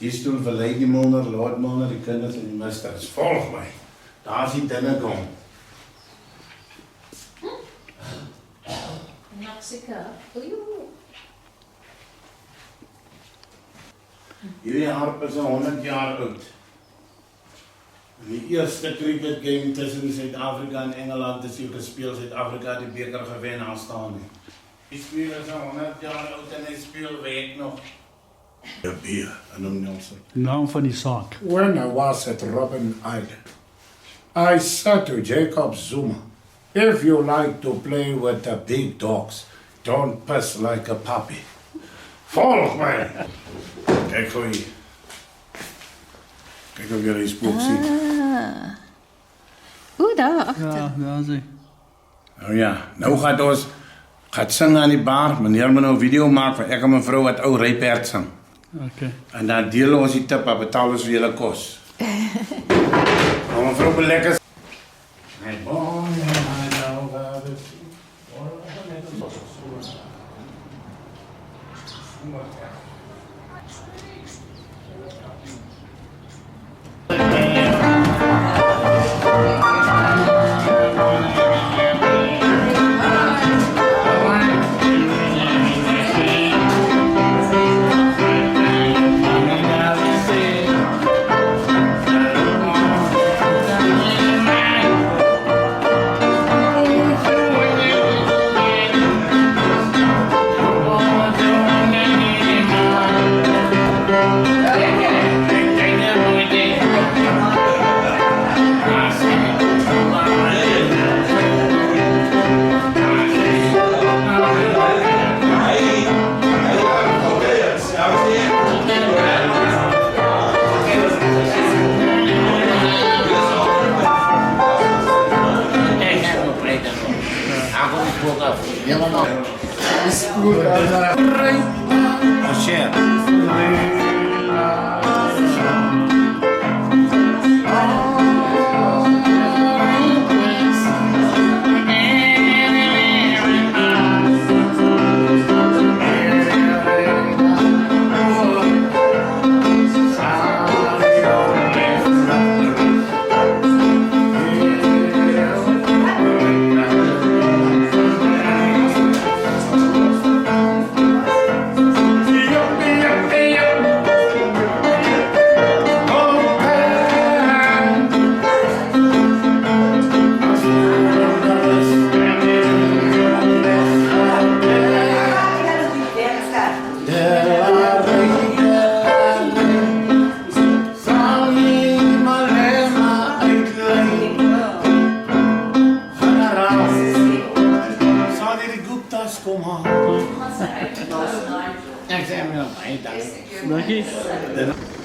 Die stoel vir Lady Milner, Lord Milner, die kinders en die misters. Volg my. Daar is die dinge kom. Mexico. Hierdie harp is 100 jaar oud. Die eerste cricket game tussen Suid-Afrika en Engeland is hier gespeel. Suid-Afrika het die beker gewen, daar staan nie. Die speel is 100 jaar oud en hy speel weet nog. Ja, bier, en hom Nelson. Naam van die saak. When I was at Robben Island, I said to Jacob Zuma, if you like to play with the big dogs, don't piss like a puppy. Volg my! Kijk gou hier. Kijk of jy die spook sien. Oeh, daar agter. Ja, daar is hy. Nou ja, nou gaan sing aan die bar. Meneer moet nou 'n video maak van ek en my vrou wat ou ryperd sing. Okay. En dan deel ons die tip, betaal ons vir julle kos. Nou my vrou belekker. Hey, boy, I know that it's... Dankie.